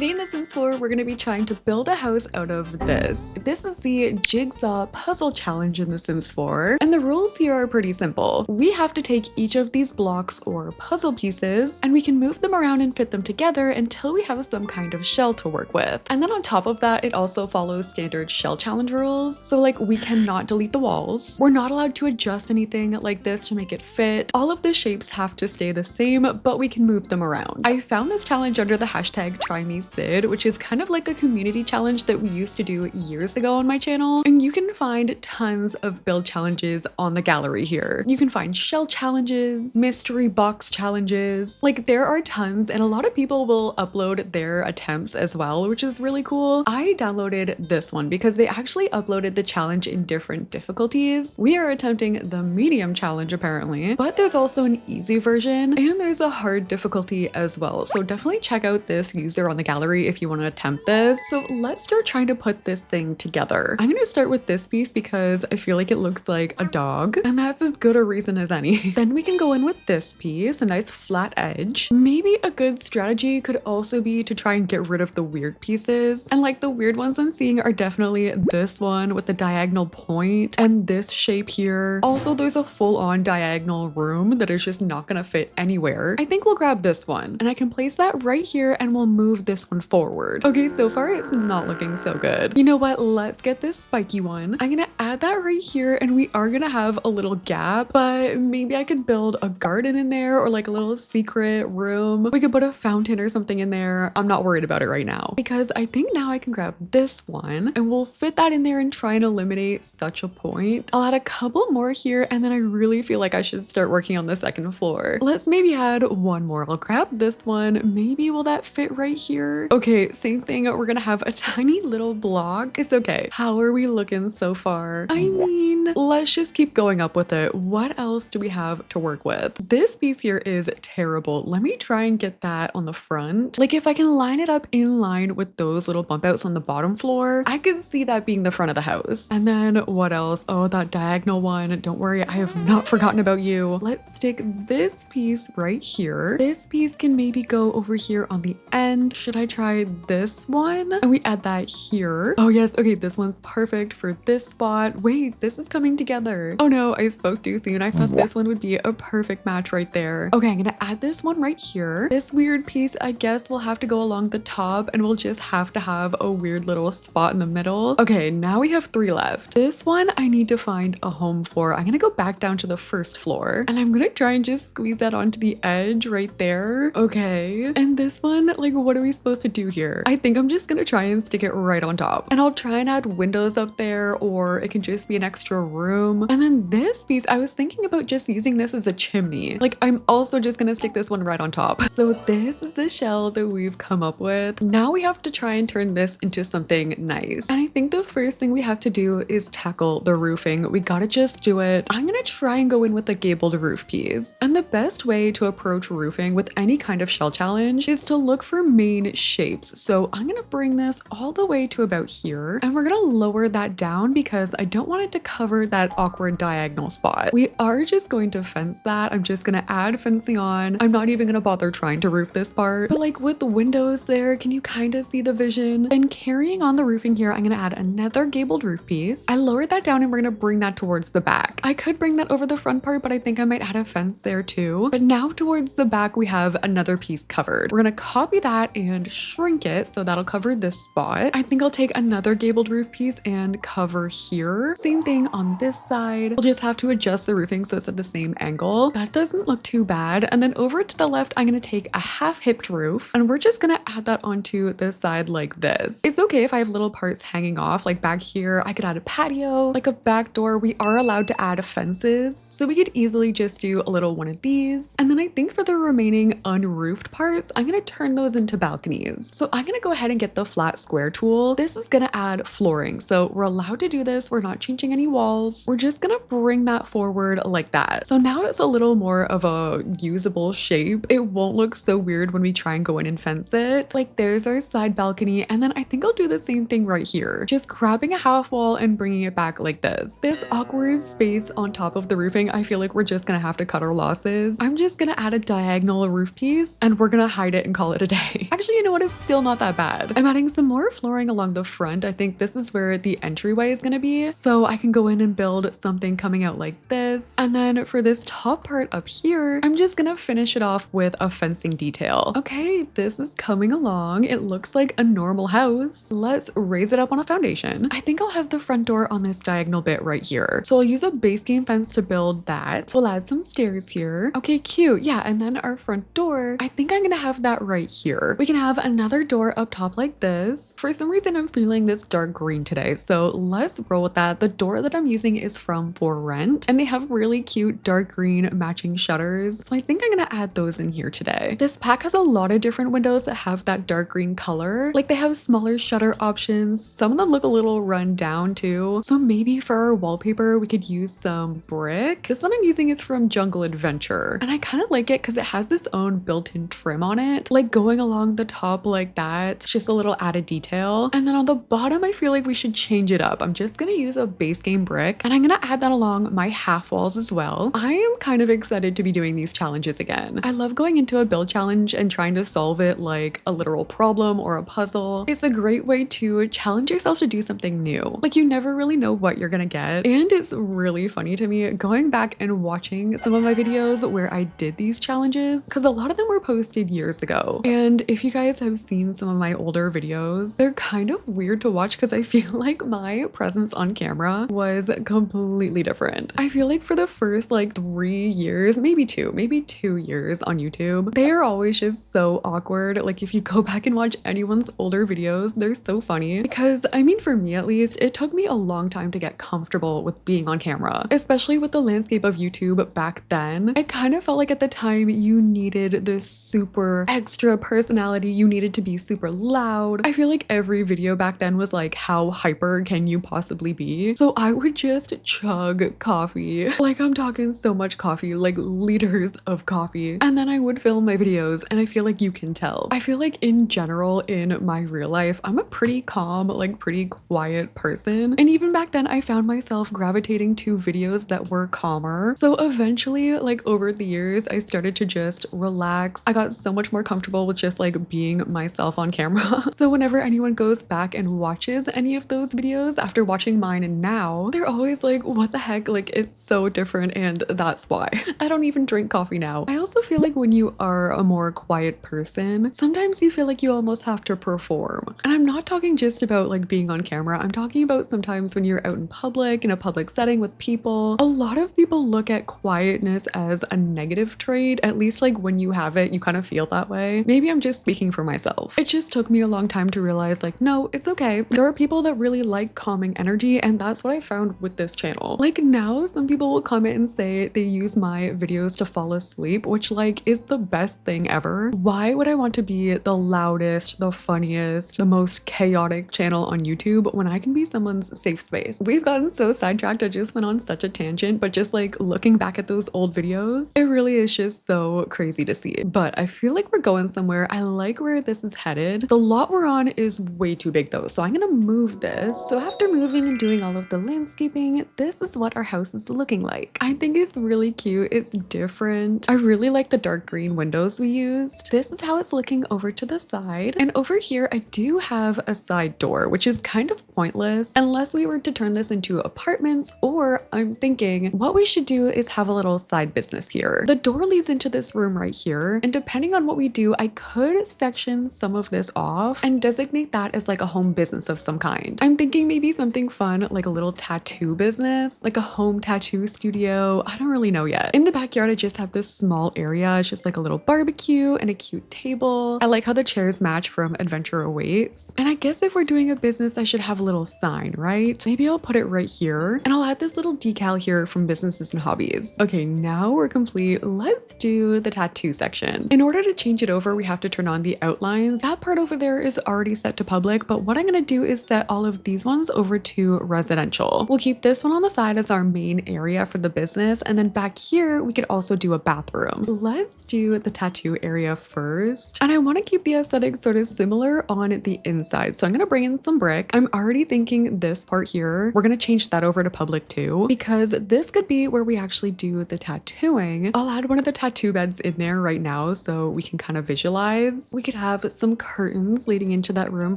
Today in the Sims 4, we're going to be trying to build a house out of this. This is the Jigsaw puzzle challenge in the Sims 4, and the rules here are pretty simple. We have to take each of these blocks or puzzle pieces, and we can move them around and fit them together until we have some kind of shell to work with. And then on top of that, it also follows standard shell challenge rules. So like, we cannot delete the walls. We're not allowed to adjust anything like this to make it fit. All of the shapes have to stay the same, but we can move them around. I found this challenge under the hashtag #TryMeSyd, which is kind of like a community challenge that we used to do years ago on my channel. And you can find tons of build challenges on the gallery here. You can find shell challenges, mystery box challenges, like there are tons, and a lot of people will upload their attempts as well, which is really cool. I downloaded this one because they actually uploaded the challenge in different difficulties. We are attempting the medium challenge apparently, but there's also an easy version and there's a hard difficulty as well. So definitely check out this user on the gallery if you want to attempt this. So let's start trying to put this thing together. I'm going to start with this piece because I feel like it looks like a dog, and that's as good a reason as any. Then we can go in with this piece, a nice flat edge. Maybe a good strategy could also be to try and get rid of the weird pieces. And like the weird ones I'm seeing are definitely this one with the diagonal point and this shape here. Also, there's a full-on diagonal room that is just not gonna fit anywhere. I think we'll grab this one and I can place that right here and we'll move this one forward. Okay, so far it's not looking so good. You know what? Let's get this spiky one. I'm gonna add that right here and we are gonna have a little gap, but maybe I could build a garden in there or like a little secret room. We could put a fountain or something in there. I'm not worried about it right now because I think now I can grab this one and we'll fit that in there and try and eliminate such a point. I'll add a couple more here and then I really feel like I should start working on the second floor. Let's maybe add one more. I'll grab this one. Maybe will that fit right here? Okay, same thing. We're gonna have a tiny little block. It's okay. How are we looking so far? I mean, let's just keep going up with it. What else do we have to work with? This piece here is terrible. Let me try and get that on the front. Like if I can line it up in line with those little bump outs on the bottom floor, I can see that being the front of the house. And then what else? Oh, that diagonal one. Don't worry, I have not forgotten about you. Let's stick this piece right here. This piece can maybe go over here on the end. Should I try this one? And we add that here. Oh yes, okay, this one's perfect for this spot. Wait, this is coming together. Oh no, I spoke too soon. I thought this one would be a perfect match right there. Okay, I'm gonna add this one right here. This weird piece, I guess will have to go along the top and we'll just have to have a weird little spot in the middle. Okay, now we have 3 left. This one I need to find a home for. I'm gonna go back down to the first floor and I'm gonna try and just squeeze that onto the edge right there. Okay, and this one, like what are we supposed to do here? I think I'm just gonna try and stick it right on top and I'll try and add windows up there, or it can just be an extra room. And then this piece, I was thinking about just using this as a chimney. Like I'm also just gonna stick this one right on top. So this is the shell that we've come up with. Now we have to try and turn this into something nice. And I think the first thing we have to do is tackle the roofing. We gotta just do it. I'm gonna try and go in with the gabled roof piece. And the best way to approach roofing with any kind of shell challenge is to look for main shapes. So I'm gonna bring this all the way to about here and we're gonna lower that down because I don't want it to cover that awkward diagonal spot. We are just going to fence that. I'm just gonna add fencing on. I'm not even gonna bother trying to roof this part, but like with the windows there, can you kind of see the vision? Then carrying on the roofing here, I'm gonna add another gabled roof piece. I lowered that down and we're gonna bring that towards the back. I could bring that over the front part, but I think I might add a fence there too. But now towards the back, we have another piece covered. We're gonna copy that and shrink it so that'll cover this spot. I think I'll take another gabled roof piece and cover here. Same thing on this side. We'll just have to adjust the roofing so it's at the same angle. That doesn't look too bad. And then over to the left, I'm gonna take a half-hipped roof and we're just gonna add that onto this side like this. It's okay if I have little parts hanging off, like back here, I could add a patio, like a back door. We are allowed to add fences, so we could easily just do a little one of these. And then I think for the remaining unroofed parts, I'm gonna turn those into balconies. So I'm gonna go ahead and get the flat square tool. This is gonna add flooring. So we're allowed to do this. We're not changing any walls. We're just gonna bring that forward like that. So now it's a little more of a usable shape. It won't look so weird when we try and go in and fence it. Like there's our side balcony. And then I think I'll do the same thing right here. Just grabbing a half wall and bringing it back like this. This awkward space on top of the roofing, I feel like we're just gonna have to cut our losses. I'm just gonna add a diagonal roof piece and we're gonna hide it and call it a day. Actually, you know know what, it's still not that bad. I'm adding some more flooring along the front. I think this is where the entryway is gonna be. So I can go in and build something coming out like this. And then for this top part up here, I'm just gonna finish it off with a fencing detail. Okay, this is coming along. It looks like a normal house. Let's raise it up on a foundation. I think I'll have the front door on this diagonal bit right here. So I'll use a base game fence to build that. We'll add some stairs here. Okay, cute. Yeah, and then our front door, I think I'm gonna have that right here. We can have another door up top like this. For some reason, I'm feeling this dark green today, so let's roll with that. The door that I'm using is from For Rent, and they have really cute dark green matching shutters. So I think I'm gonna add those in here today. This pack has a lot of different windows that have that dark green color. Like they have smaller shutter options. Some of them look a little run down too. So maybe for our wallpaper, we could use some brick. This one I'm using is from Jungle Adventure, and I kind of like it because it has its own built-in trim on it, like going along the top like that. It's just a little added detail. And then on the bottom, I feel like we should change it up. I'm just gonna use a base game brick, and I'm gonna add that along my half walls as well. I am kind of excited to be doing these challenges again. I love going into a build challenge and trying to solve it like a literal problem or a puzzle. It's a great way to challenge yourself to do something new. Like you never really know what you're gonna get. And it's really funny to me going back and watching some of my videos where I did these challenges, because a lot of them were posted years ago. And if you guys have seen some of my older videos, they're kind of weird to watch because I feel like my presence on camera was completely different. I feel like for the first like 3 years, maybe 2 years on YouTube, they are always just so awkward. Like if you go back and watch anyone's older videos, they're so funny because I mean, for me at least, it took me a long time to get comfortable with being on camera, especially with the landscape of YouTube back then. It kind of felt like at the time you needed this super extra personality. You needed to be super loud. I feel like every video back then was like, how hyper can you possibly be? So I would just chug coffee. Like I'm talking so much coffee, like liters of coffee. And then I would film my videos, and I feel like you can tell. I feel like in general in my real life, I'm a pretty calm, like pretty quiet person. And even back then I found myself gravitating to videos that were calmer. So eventually, like over the years, I started to just relax. I got so much more comfortable with just like being myself on camera. So whenever anyone goes back and watches any of those videos after watching mine and now, they're always like, what the heck? Like it's so different, and that's why. I don't even drink coffee now. I also feel like when you are a more quiet person, sometimes you feel like you almost have to perform. And I'm not talking just about like being on camera. I'm talking about sometimes when you're out in public, in a public setting with people. A lot of people look at quietness as a negative trait. At least like when you have it, you kind of feel that way. Maybe I'm just speaking for myself. It just took me a long time to realize like, no, it's okay. There are people that really like calming energy, and that's what I found with this channel. Like now, some people will comment and say they use my videos to fall asleep, which like is the best thing ever. Why would I want to be the loudest, the funniest, the most chaotic channel on YouTube when I can be someone's safe space? We've gotten so sidetracked. I just went on such a tangent, but just like looking back at those old videos, it really is just so crazy to see. But I feel like we're going somewhere. I like where this is headed. The lot we're on is way too big though, so I'm gonna move this. So after moving and doing all of the landscaping, this is what our house is looking like. I think it's really cute. It's different. I really like the dark green windows we used. This is how it's looking over to the side. And over here, I do have a side door, which is kind of pointless unless we were to turn this into apartments, or I'm thinking what we should do is have a little side business here. The door leads into this room right here, and depending on what we do, I could section some of this off and designate that as like a home business of some kind. I'm thinking maybe something fun like a little tattoo business, like a home tattoo studio. I don't really know yet. In the backyard, I just have this small area. It's just like a little barbecue and a cute table. I like how the chairs match from Adventure Awaits. And I guess if we're doing a business, I should have a little sign, right? Maybe I'll put it right here, and I'll add this little decal here from Businesses and Hobbies. Okay, now we're complete. Let's do the tattoo section. In order to change it over, we have to turn on the outlines. That part over there is already set to public, but what I'm gonna do is set all of these ones over to residential. We'll keep this one on the side as our main area for the business, and then back here, we could also do a bathroom. Let's do the tattoo area first. And I wanna keep the aesthetic sort of similar on the inside. So I'm gonna bring in some brick. I'm already thinking this part here, we're gonna change that over to public too, because this could be where we actually do the tattooing. I'll add one of the tattoo beds in there right now so we can kind of visualize. We could have some curtains leading into that room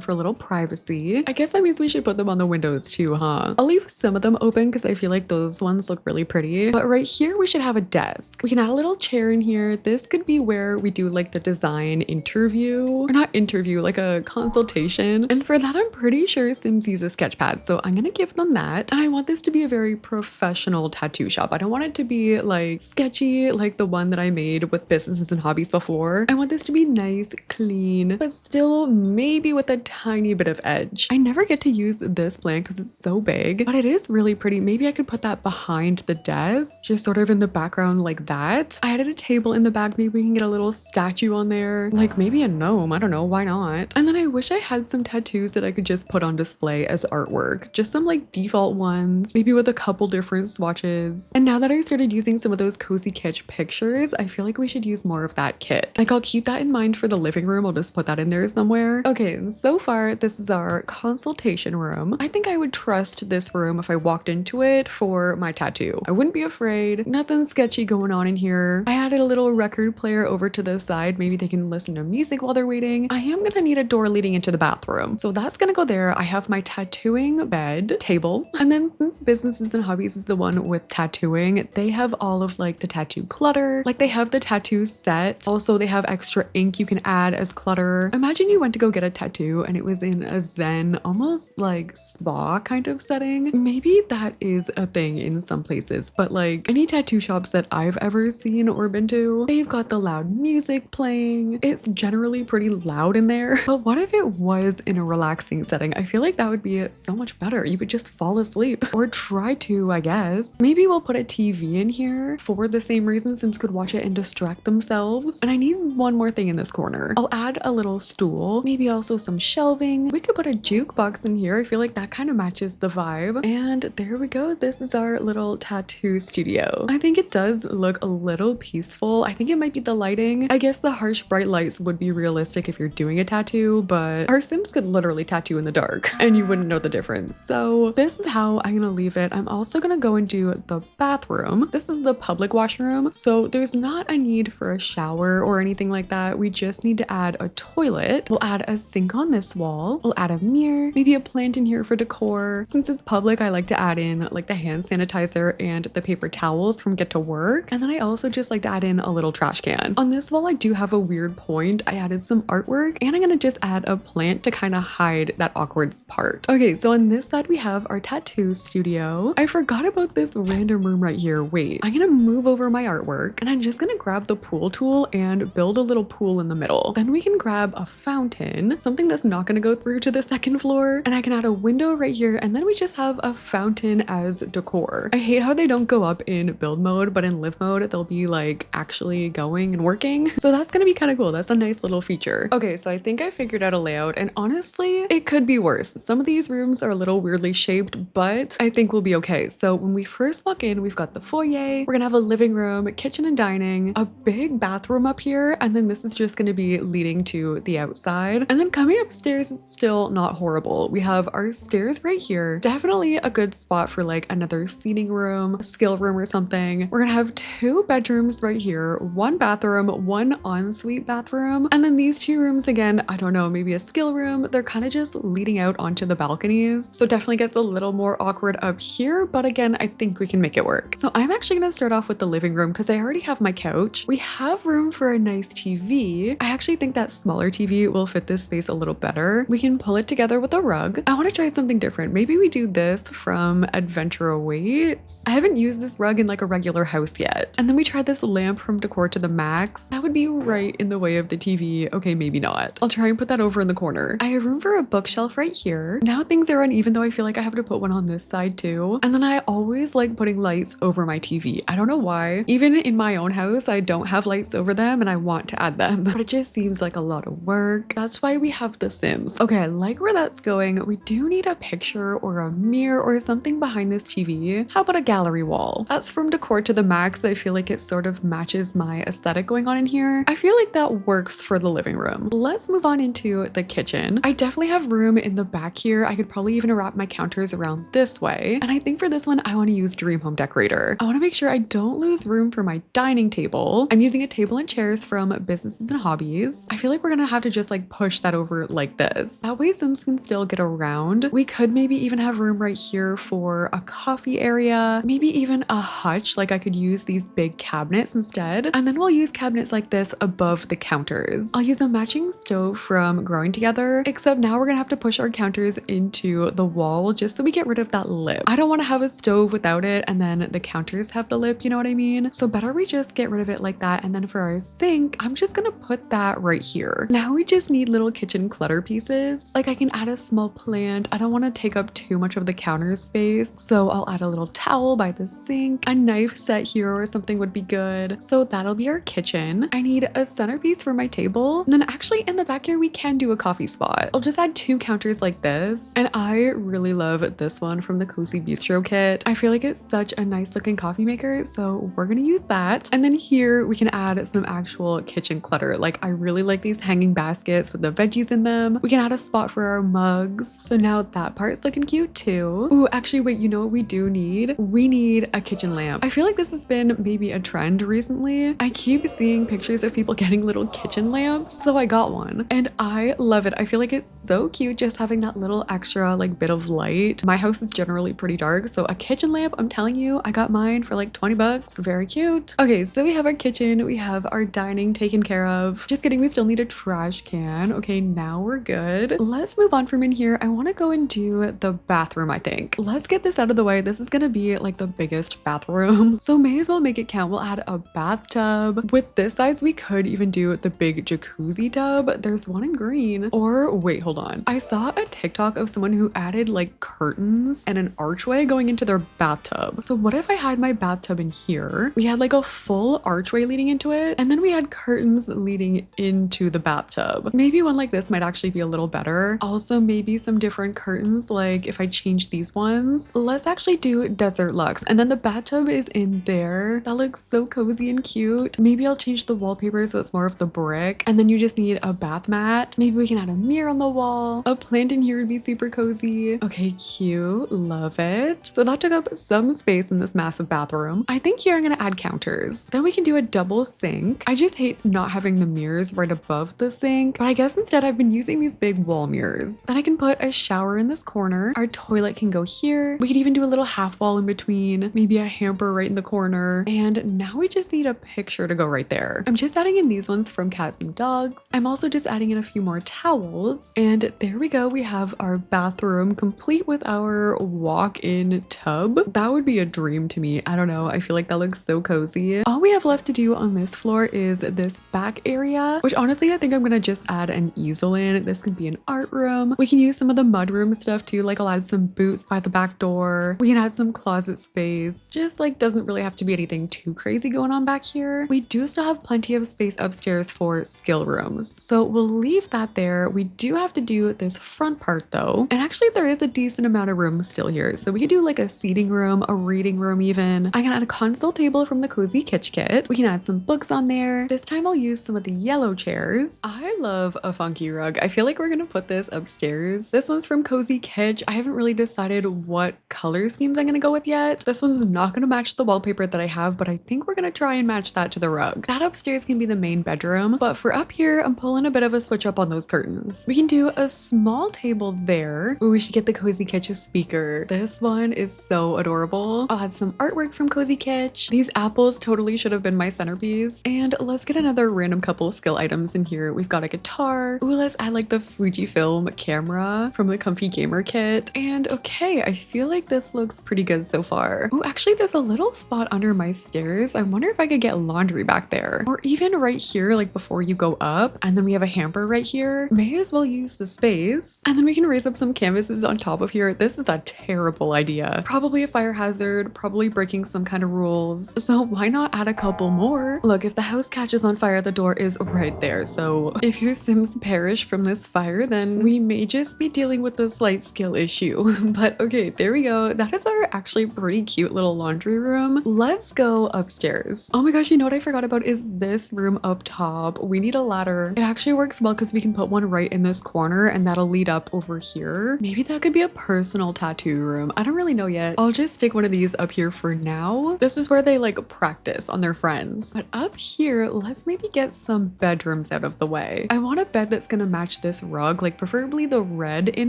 for a little privacy. I guess that means we should put them on the windows too, huh? I'll leave some of them open because I feel like those ones look really pretty. But right here, we should have a desk. We can add a little chair in here. This could be where we do like the design interview, or not interview, like a consultation. And for that, I'm pretty sure Sims use a sketch pad. So I'm gonna give them that. And I want this to be a very professional tattoo shop. I don't want it to be like sketchy, like the one that I made with businesses and hobbies before. I want this to be nice, clean, but still maybe with a tiny bit of edge. I never get to use this plant because it's so big, but it is really pretty. Maybe I could put that behind the desk, just sort of in the background like that. I added a table in the back. Maybe we can get a little statue on there, like maybe a gnome. I don't know, why not? And then I wish I had some tattoos that I could just put on display as artwork, just some like default ones, maybe with a couple different swatches. And now that I started using some of those cozy kitsch pictures, I feel like we should use more of that kit. Like I'll keep that in mind for the living room. I'll just put that in there somewhere. Okay, so far this is our consultation room. I think I would trust this room if I walked into it for my tattoo. I wouldn't be afraid. Nothing sketchy going on in here. I added a little record player over to the side. Maybe they can listen to music while they're waiting. I am gonna need a door leading into the bathroom, so that's gonna go there. I have my tattooing bed table, and then since businesses and hobbies is the one with tattooing, they have all of like the tattoo clutter. Like they have the tattoo set. Also, they have extra ink you can add as clutter. Imagine you went to go get a tattoo and it was in a zen, almost like spa kind of setting. Maybe that is a thing in some places, but like any tattoo shops that I've ever seen or been to, they've got the loud music playing. It's generally pretty loud in there. But what if it was in a relaxing setting? I feel like that would be so much better. You could just fall asleep or try to, I guess. Maybe we'll put a TV in here for the same reason Sims could watch it and distract themselves. And I need one more thing in this corner. I'll add a little stool, maybe also some shelving. We could put a jukebox in here. I feel like that kind of matches the vibe. And there we go. This is our little tattoo studio. I think it does look a little peaceful. I think it might be the lighting. I guess the harsh bright lights would be realistic if you're doing a tattoo, but our Sims could literally tattoo in the dark and you wouldn't know the difference. So this is how I'm gonna leave it. I'm also gonna go and do the bathroom. This is the public washroom, so there's not a need for a shower or anything like that. We just need to add a toilet. We'll add a sink on this wall. We'll add a mirror, maybe a plant in here for decor. Since it's public, I like to add in like the hand sanitizer and the paper towels from Get to Work. And then I also just like to add in a little trash can. On this wall, I do have a weird point. I added some artwork and I'm gonna just add a plant to kind of hide that awkward part. Okay, so on this side, we have our tattoo studio. I forgot about this random room right here. Wait, I'm gonna move over my artwork and I'm just gonna grab the pool tool and build a little pool in the middle. Then we can grab a fountain, something that's not gonna go through to the second floor. And I can add a window right here. And then we just have a fountain as decor. I hate how they don't go up in build mode, but in live mode, they'll be like actually going and working. So that's gonna be kind of cool. That's a nice little feature. Okay, so I think I figured out a layout and honestly, it could be worse. Some of these rooms are a little weirdly shaped, but I think we'll be okay. So when we first walk in, we've got the foyer. We're gonna have a living room, kitchen and dining, a big bathroom up here, and then this is just gonna be leading to the outside. And then coming upstairs, it's still not horrible. We have our stairs right here. Definitely a good spot for like another seating room, skill room or something. We're gonna have 2 bedrooms right here, 1 bathroom, 1 ensuite bathroom. And then these 2 rooms again, I don't know, maybe a skill room. They're kind of just leading out onto the balconies. So definitely gets a little more awkward up here, but again, I think we can make it work. So I'm actually gonna start off with the living room because I already have my couch. We have room for a nice TV. I actually think that smaller TV will fit this space a little better. We can pull it together with a rug. I want to try something different. Maybe we do this from Adventure Awaits. I haven't used this rug in like a regular house yet. And then we tried this lamp from Decor to the Max. That would be right in the way of the TV. Okay, maybe not. I'll try and put that over in the corner. I have room for a bookshelf right here. Now things are uneven though. I feel like I have to put one on this side too. And then I always like putting lights over my TV. I don't know why. Even in my own house, I don't have lights over them and I want to add them, but it just seems like a lot of work. That's why we have The Sims. Okay, I like where that's going. We do need a picture or a mirror or something behind this TV. How about a gallery wall? That's from Decor to the Max. I feel like it sort of matches my aesthetic going on in here. I feel like that works for the living room. Let's move on into the kitchen. I definitely have room in the back here. I could probably even wrap my counters around this way. And I think for this one, I want to use Dream Home Decorator. I want to make sure I don't lose room for my dining table. I'm using a table and chairs from Businesses and Hobbies. I feel like we're gonna have to just like push that over like this. That way Sims can still get around. We could maybe even have room right here for a coffee area, maybe even a hutch. Like I could use these big cabinets instead. And then we'll use cabinets like this above the counters. I'll use a matching stove from Growing Together, except now we're gonna have to push our counters into the wall just so we get rid of that lip. I don't want to have a stove without it and then the counters have the lip, you know what I mean? So better we just get rid of it like that. And then for our sink, I'm just gonna put that right here. Now we just need little kitchen clutter pieces. Like I can add a small plant. I don't want to take up too much of the counter space. So I'll add a little towel by the sink. A knife set here or something would be good. So that'll be our kitchen. I need a centerpiece for my table. And then actually in the back here, we can do a coffee spot. I'll just add 2 counters like this. And I really love this one from the Cozy Bistro kit. I feel like it's such a nice looking coffee maker. So we're going to use that. And then here we can add some actual kitchen clutter. Like I really like these hanging baskets with the veggies in them. We can add a spot for our mugs. So now that part's looking cute too. Ooh, actually wait, you know what we do need? We need a kitchen lamp. I feel like this has been maybe a trend recently. I keep seeing pictures of people getting little kitchen lamps. So I got one and I love it. I feel like it's so cute just having that little extra like bit of light. My house is generally pretty dark. So a kitchen lamp, I'm telling you, I got mine for like 20 bucks. Very cute. Okay, so we have our kitchen. We have our dining taken care of. Just kidding, we still need a trash can. Okay, now we're good. Let's move on from in here. I want to go and do the bathroom, I think. Let's get this out of the way. This is gonna be like the biggest bathroom. So may as well make it count. We'll add a bathtub. With this size, we could even do the big jacuzzi tub. There's one in green. Or wait, hold on. I saw a TikTok of someone who added like curtains and an archway going into their bathtub. So what if I had my bathtub in here? We had like a full archway leading into it, and then we had curtains leading into the bathtub. Maybe one like this might actually be a little better. Also, maybe some different curtains, like if I change these ones. Let's actually do Desert Luxe, and then the bathtub is in there. That looks so cozy and cute. Maybe I'll change the wallpaper so it's more of the brick, and then you just need a bath mat. Maybe we can add a mirror on the wall. A plant in here would be super cozy. Okay, cute. Love it. So that took up some space in this massive bathroom. I think here I'm gonna add counters. Then we can do a double sink. I just hate not having the mirrors right above the sink, but I guess instead I've been using these big wall mirrors. Then I can put a shower in this corner. Our toilet can go here. We could even do a little half wall in between, maybe a hamper right in the corner. And now we just need a picture to go right there. I'm just adding in these ones from cats and dogs. I'm also just adding in a few more towels. And there we go. We have our bathroom complete with our walk-in tub. That would be a dream to me. I don't know. I feel like that looks so cozy. All we have left to do on this floor is this back area, which honestly, I think I'm gonna just add an easel in. This can be an art room. We can use some of the mudroom stuff too. Like I'll add some boots by the back door. We can add some closet space. Just like doesn't really have to be anything too crazy going on back here. We do still have plenty of space upstairs for skill rooms. So we'll leave that there. We do have to do this front part though. And actually there is a decent amount of room still here. So we can do like a seating room, a reading room even. I can add a console table from the Cozy Kitch kit. We can add some books on there. This time I'll use some of the yellow chairs. I love a funky rug. I feel like we're gonna put this upstairs. This one's from Cozy Kitch. I haven't really decided what color schemes I'm gonna go with yet. This one's not gonna match the wallpaper that I have, but I think we're gonna try and match that to the rug. That upstairs can be the main bedroom, but for up here, I'm pulling a bit of a switch up on those curtains. We can do a small table there. Ooh, we should get the Cozy Kitch speaker. This one is so adorable. I'll add some artwork from Cozy Kitch. These apples totally should have been my centerpiece. And let's get another random couple of skill items in here. We've got a guitar. Ooh, let's add like the Fujifilm camera from the Comfy Gamer kit. And okay, I feel like this looks pretty good so far. Ooh, actually there's a little spot under my stairs. I wonder if I could get laundry back there. Or even right here, like before you go up. And then we have a hamper right here. May as well use the space. And then we can raise up some canvases on top of here. This is a terrible idea. Probably a fire hazard, probably breaking some kind of rules. So why not add a couple more? Look, if the house catches on fire, the door is right there. So if your Sims perish from this fire, then we may just be dealing with a slight skill issue. But okay, there we go. That is our actually pretty cute little laundry room. Let's go upstairs. Oh my gosh, you know what I forgot about is this room up top. We need a ladder. It actually works well because we can put one right in this corner and that'll lead up over here. Maybe that could be a personal tattoo room. I don't really know yet. I'll just stick one of these up here for now. This is where they like practice on their friends. But up here, let's maybe get some bedroom rooms out of the way. I want a bed that's gonna match this rug, like preferably the red in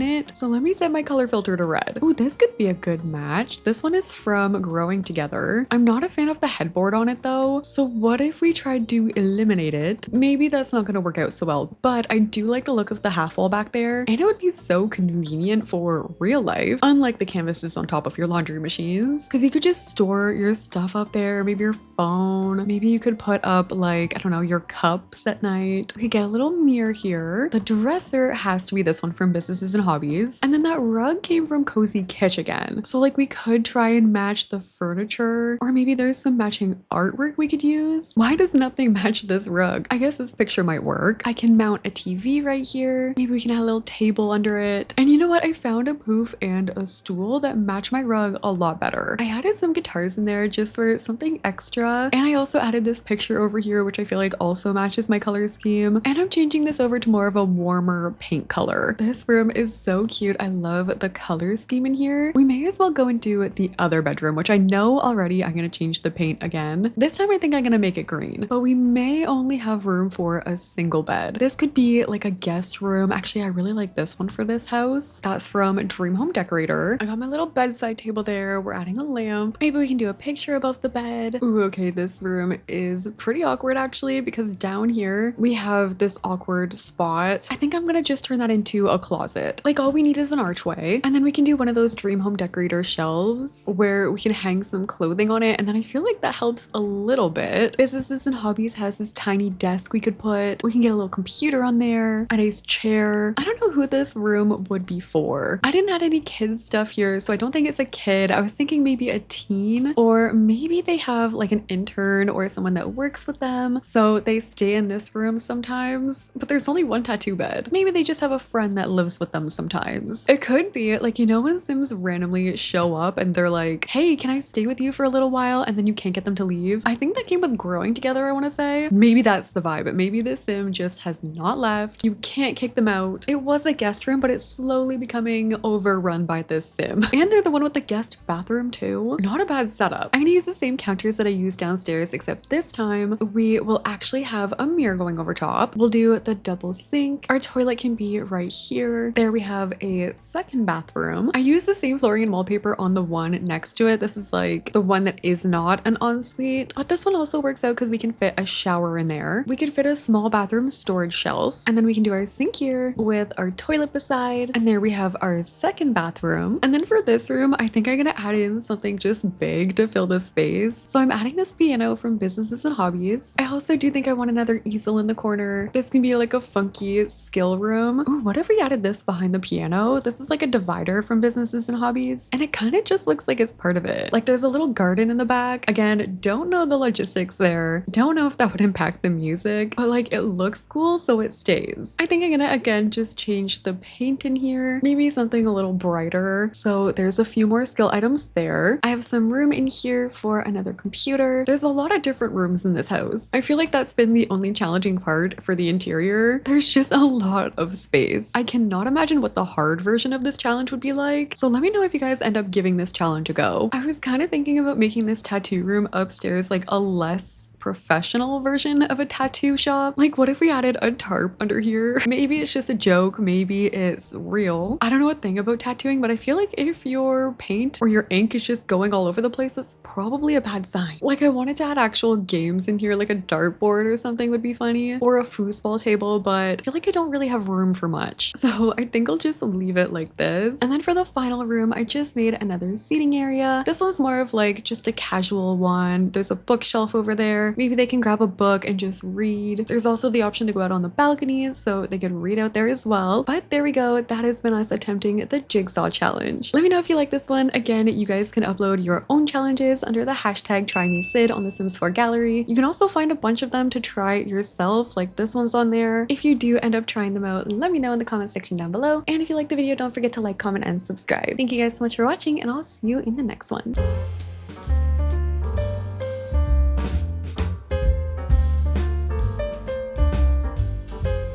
it. So let me set my color filter to red. Ooh, this could be a good match. This one is from Growing Together. I'm not a fan of the headboard on it though. So what if we tried to eliminate it? Maybe that's not gonna work out so well, but I do like the look of the half wall back there. And it would be so convenient for real life, unlike the canvases on top of your laundry machines, because you could just store your stuff up there, maybe your phone, maybe you could put up like, I don't know, your cups at night. We could get a little mirror here. The dresser has to be this one from Businesses and Hobbies. And then that rug came from Cozy Kitsch again. So like we could try and match the furniture, or maybe there's some matching artwork we could use. Why does nothing match this rug? I guess this picture might work. I can mount a TV right here. Maybe we can add a little table under it. And you know what? I found a poof and a stool that match my rug a lot better. I added some guitars in there just for something extra. And I also added this picture over here, which I feel like also matches my color scheme. And I'm changing this over to more of a warmer pink color. This room is so cute. I love the color scheme in here. We may as well go and do the other bedroom, which I know already I'm going to change the paint again. This time I think I'm going to make it green, but we may only have room for a single bed. This could be like a guest room. Actually, I really like this one for this house. That's from Dream Home Decorator. I got my little bedside table there. We're adding a lamp. Maybe we can do a picture above the bed. Ooh, okay, this room is pretty awkward actually, because down here we have this awkward spot. I think I'm gonna just turn that into a closet. Like all we need is an archway, and then we can do one of those Dream Home Decorator shelves where we can hang some clothing on it, and then I feel like that helps a little bit. Businesses and Hobbies has this tiny desk we could put. We can get a little computer on there, a nice chair. I don't know who this room would be for. I didn't add any kids stuff here, so I don't think it's a kid. I was thinking maybe a teen, or maybe they have like an intern or someone that works with them, so they stay in this room sometimes, but there's only one tattoo bed. Maybe they just have a friend that lives with them sometimes. It could be like, you know, when Sims randomly show up and they're like, hey, can I stay with you for a little while? And then you can't get them to leave. I think that came with Growing Together, I want to say. Maybe that's the vibe, but maybe this Sim just has not left. You can't kick them out. It was a guest room, but it's slowly becoming overrun by this Sim. And they're the one with the guest bathroom too. Not a bad setup. I'm gonna use the same counters that I used downstairs, except this time we will actually have a mirror going over top. We'll do the double sink. Our toilet can be right here. There we have a second bathroom. I used the same flooring and wallpaper on the one next to it. This is like the one that is not an ensuite, but this one also works out because we can fit a shower in there. We could fit a small bathroom storage shelf, and then we can do our sink here with our toilet beside, and there we have our second bathroom. And then for this room, I think I'm gonna add in something just big to fill the space. So I'm adding this piano from Businesses and Hobbies. I also do think I want another easel in the corner. This can be like a funky skill room. Ooh, what if we added this behind the piano? This is like a divider from Businesses and Hobbies, and it kind of just looks like it's part of it. Like there's a little garden in the back. Again, don't know the logistics there. Don't know if that would impact the music, but like it looks cool, so it stays. I think I'm gonna again just change the paint in here. Maybe something a little brighter. So there's a few more skill items there. I have some room in here for another computer. There's a lot of different rooms in this house. I feel like that's been the only challenging part for the interior. There's just a lot of space. I cannot imagine what the hard version of this challenge would be like. So let me know if you guys end up giving this challenge a go. I was kind of thinking about making this tattoo room upstairs like a less professional version of a tattoo shop. Like what if we added a tarp under here? Maybe it's just a joke, maybe it's real. I don't know a thing about tattooing, but I feel like if your paint or your ink is just going all over the place, that's probably a bad sign. Like I wanted to add actual games in here, like a dartboard or something would be funny, or a foosball table, but I feel like I don't really have room for much. So I think I'll just leave it like this. And then for the final room, I just made another seating area. This one's more of like just a casual one. There's a bookshelf over there. Maybe they can grab a book and just read. There's also the option to go out on the balconies, so they could read out there as well. But there we go. That has been us attempting the Jigsaw challenge. Let me know if you like this one. Again, you guys can upload your own challenges under the hashtag TryMeSyd on the Sims 4 gallery. You can also find a bunch of them to try yourself, like this one's on there. If you do end up trying them out, let me know in the comment section down below. And if you like the video, don't forget to like, comment, and subscribe. Thank you guys so much for watching, and I'll see you in the next one.